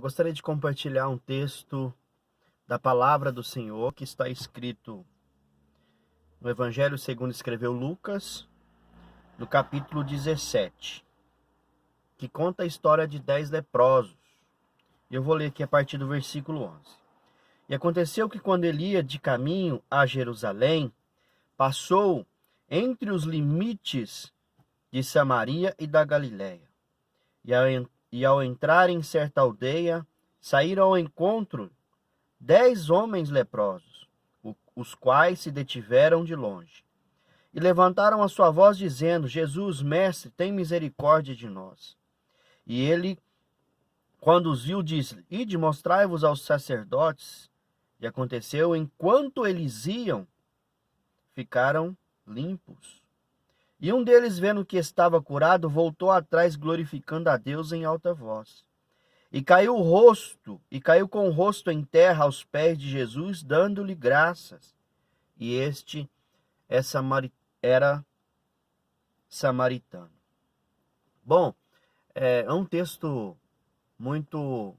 Gostaria de compartilhar um texto da palavra do Senhor que está escrito no Evangelho segundo escreveu Lucas, no capítulo 17, que conta a história de 10 leprosos. E eu vou ler aqui a partir do versículo 11. E aconteceu que quando ele ia de caminho a Jerusalém, passou entre os limites de Samaria e da Galiléia. E ao entrar em certa aldeia, saíram ao encontro 10 homens leprosos, os quais se detiveram de longe. E levantaram a sua voz, dizendo: Jesus, mestre, tem misericórdia de nós. E ele, quando os viu, disse: Ide, mostrai-vos aos sacerdotes. E aconteceu, enquanto eles iam, ficaram limpos. E um deles, vendo que estava curado, voltou atrás, glorificando a Deus em alta voz. E caiu com o rosto em terra aos pés de Jesus, dando-lhe graças. E este era samaritano. Bom, é um texto muito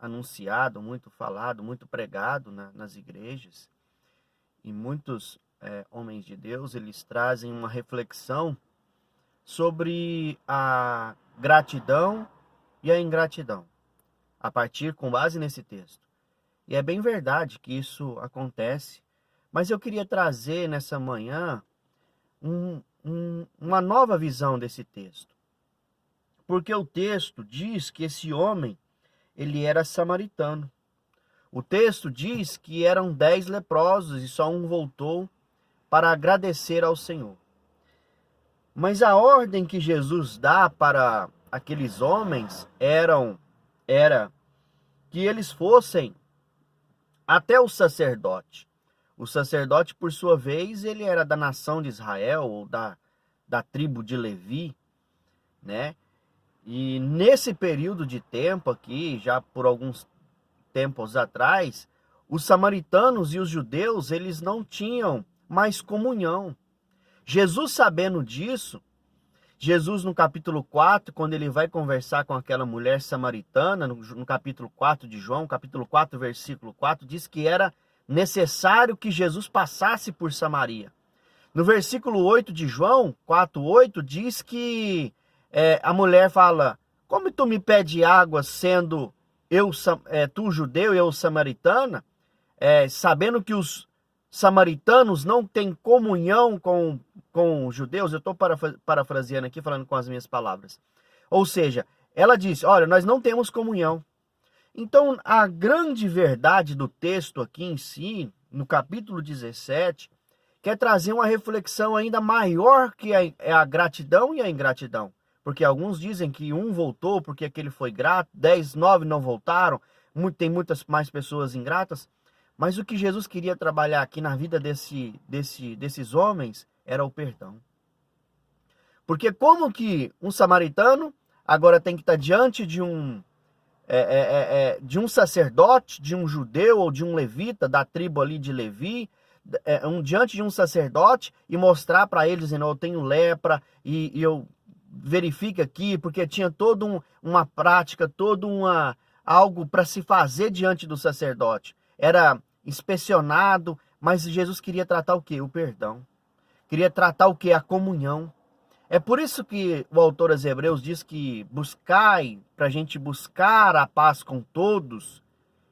anunciado, muito falado, muito pregado nas igrejas. E muitos homens de Deus, eles trazem uma reflexão sobre a gratidão e a ingratidão, com base nesse texto. E é bem verdade que isso acontece, mas eu queria trazer nessa manhã uma nova visão desse texto. Porque o texto diz que esse homem, ele era samaritano. O texto diz que eram 10 leprosos e só um voltou para agradecer ao Senhor. Mas a ordem que Jesus dá para aqueles homens era que eles fossem até o sacerdote. O sacerdote, por sua vez, ele era da nação de Israel, ou da tribo de Levi, né? E nesse período de tempo aqui, já por alguns tempos atrás, os samaritanos e os judeus, eles não tinham mais comunhão. Jesus, sabendo disso, Jesus no capítulo 4, quando ele vai conversar com aquela mulher samaritana, no capítulo 4 de João, capítulo 4, versículo 4, diz que era necessário que Jesus passasse por Samaria. No versículo 8 de João 4:8, diz que a mulher fala: como tu me pede água, sendo tu judeu e eu samaritana, sabendo que os samaritanos não têm comunhão com os judeus. Eu estou parafraseando aqui, falando com as minhas palavras. Ou seja, ela disse: olha, nós não temos comunhão. Então, a grande verdade do texto aqui em si, no capítulo 17, quer trazer uma reflexão ainda maior que a gratidão e a ingratidão. Porque alguns dizem que um voltou porque aquele foi grato, 9 não voltaram, tem muitas mais pessoas ingratas. Mas o que Jesus queria trabalhar aqui na vida desses homens era o perdão. Porque como que um samaritano agora tem que estar diante de um sacerdote, de um judeu ou de um levita, da tribo ali de Levi, diante de um sacerdote e mostrar para eles, dizendo: eu tenho lepra e eu verifico aqui, porque tinha toda uma prática, algo para se fazer diante do sacerdote. Era inspecionado, mas Jesus queria tratar o quê? O perdão. Queria tratar o quê? A comunhão. É por isso que o autor aos Hebreus diz que para a gente buscar a paz com todos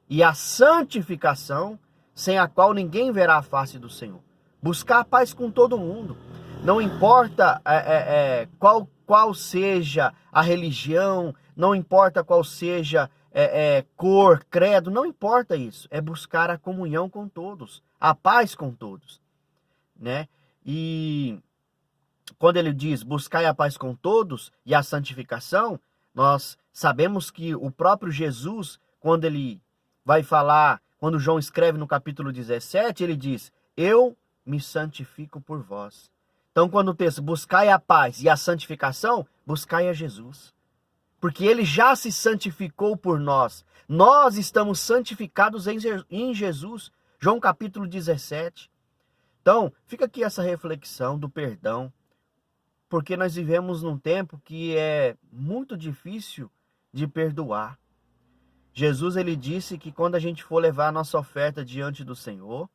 e a santificação, sem a qual ninguém verá a face do Senhor. Buscar a paz com todo mundo. Não importa qual seja a religião, não importa qual seja cor, credo, não importa isso. É buscar a comunhão com todos, a paz com todos, né? E quando ele diz buscai a paz com todos e a santificação, nós sabemos que o próprio Jesus, quando ele vai falar, quando João escreve no capítulo 17, ele diz: eu me santifico por vós. Então, quando o texto buscai a paz e a santificação, buscai a Jesus. Porque ele já se santificou por nós. Nós estamos santificados em Jesus. João capítulo 17. Então, fica aqui essa reflexão do perdão. Porque nós vivemos num tempo que é muito difícil de perdoar. Jesus, ele disse que quando a gente for levar a nossa oferta diante do Senhor,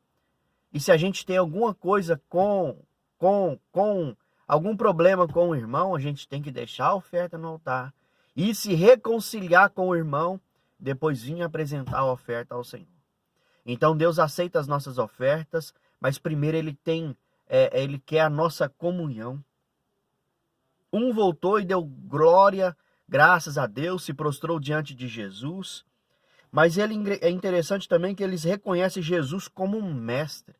e se a gente tem alguma coisa com algum problema com o irmão, a gente tem que deixar a oferta no altar e se reconciliar com o irmão, depois vir apresentar a oferta ao Senhor. Então Deus aceita as nossas ofertas, mas primeiro Ele quer a nossa comunhão. Um voltou e deu glória, graças a Deus, se prostrou diante de Jesus, mas é interessante também que eles reconhecem Jesus como um mestre.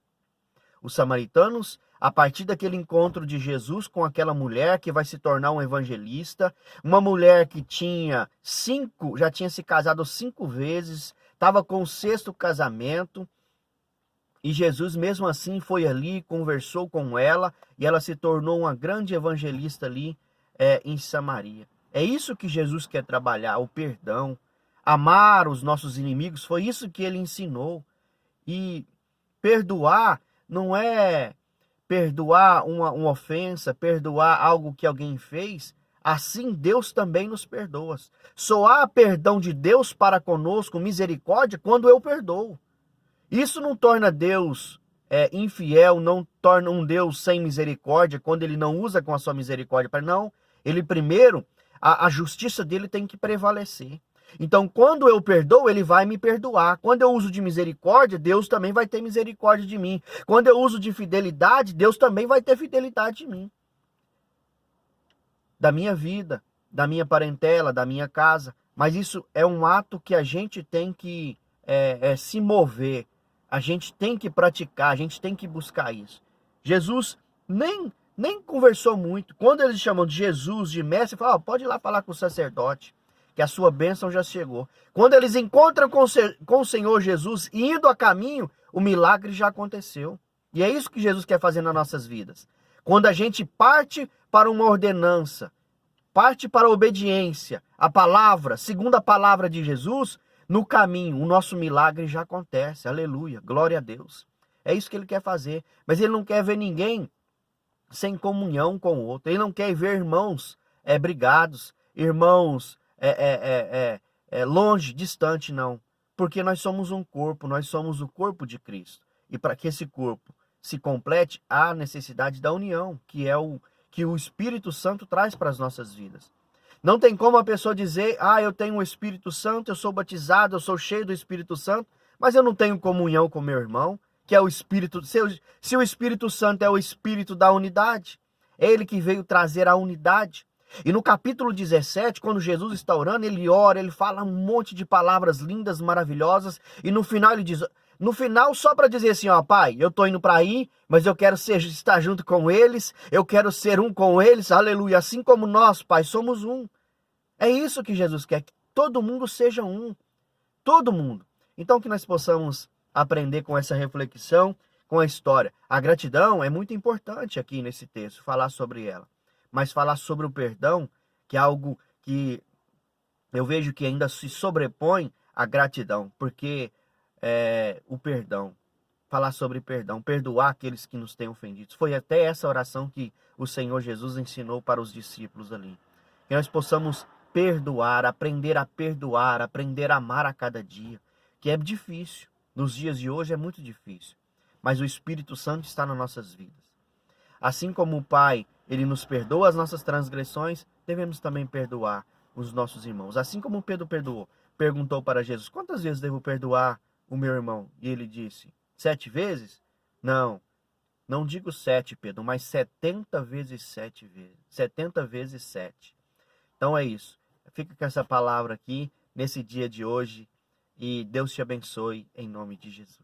Os samaritanos, a partir daquele encontro de Jesus com aquela mulher que vai se tornar um evangelista, uma mulher que já tinha se casado 5 vezes, estava com o 6º casamento, e Jesus mesmo assim foi ali, conversou com ela, e ela se tornou uma grande evangelista ali em Samaria. É isso que Jesus quer trabalhar, o perdão, amar os nossos inimigos, foi isso que ele ensinou. E perdoar não é perdoar uma ofensa, perdoar algo que alguém fez. Assim Deus também nos perdoa. Só há perdão de Deus para conosco, misericórdia, quando eu perdoo. Isso não torna Deus infiel, não torna um Deus sem misericórdia, quando ele não usa com a sua misericórdia. Não, ele primeiro, a justiça dele tem que prevalecer. Então, quando eu perdoo, ele vai me perdoar. Quando eu uso de misericórdia, Deus também vai ter misericórdia de mim. Quando eu uso de fidelidade, Deus também vai ter fidelidade de mim. Da minha vida, da minha parentela, da minha casa. Mas isso é um ato que a gente tem que se mover. A gente tem que praticar, a gente tem que buscar isso. Jesus nem conversou muito. Quando eles chamam de Jesus, de mestre, ele fala, pode ir lá falar com o sacerdote, que a sua bênção já chegou. Quando eles encontram com o Senhor Jesus, indo a caminho, o milagre já aconteceu. E é isso que Jesus quer fazer nas nossas vidas. Quando a gente parte para uma ordenança, parte para a obediência, a palavra, segundo a palavra de Jesus, no caminho, o nosso milagre já acontece. Aleluia, glória a Deus. É isso que ele quer fazer. Mas ele não quer ver ninguém sem comunhão com o outro. Ele não quer ver irmãos brigados, irmãos longe, distante, não. Porque nós somos um corpo, nós somos o corpo de Cristo. E para que esse corpo se complete, há necessidade da união, que o Espírito Santo traz para as nossas vidas. Não tem como a pessoa dizer, eu tenho o Espírito Santo, eu sou batizado, eu sou cheio do Espírito Santo, mas eu não tenho comunhão com meu irmão, que é o Espírito. Se o Espírito Santo é o Espírito da unidade, é ele que veio trazer a unidade. E no capítulo 17, quando Jesus está orando, ele ora, ele fala um monte de palavras lindas, maravilhosas, e no final ele diz, só para dizer assim, Pai, eu estou indo para aí, mas eu quero estar junto com eles, eu quero ser um com eles, aleluia, assim como nós, Pai, somos um. É isso que Jesus quer, que todo mundo seja um, todo mundo. Então que nós possamos aprender com essa reflexão, com a história. A gratidão é muito importante aqui nesse texto, falar sobre ela. Mas falar sobre o perdão, que é algo que eu vejo que ainda se sobrepõe à gratidão, porque o perdão, falar sobre perdão, perdoar aqueles que nos têm ofendido, foi até essa oração que o Senhor Jesus ensinou para os discípulos ali. Que nós possamos perdoar, aprender a amar a cada dia, que é difícil, nos dias de hoje é muito difícil, mas o Espírito Santo está nas nossas vidas. Assim como o Pai, ele nos perdoa as nossas transgressões, devemos também perdoar os nossos irmãos. Assim como Pedro perguntou para Jesus, quantas vezes devo perdoar o meu irmão? E ele disse, 7 vezes? Não digo 7, Pedro, mas 70 vezes 7 vezes. 70 vezes 7. Então é isso. Fica com essa palavra aqui, nesse dia de hoje, e Deus te abençoe em nome de Jesus.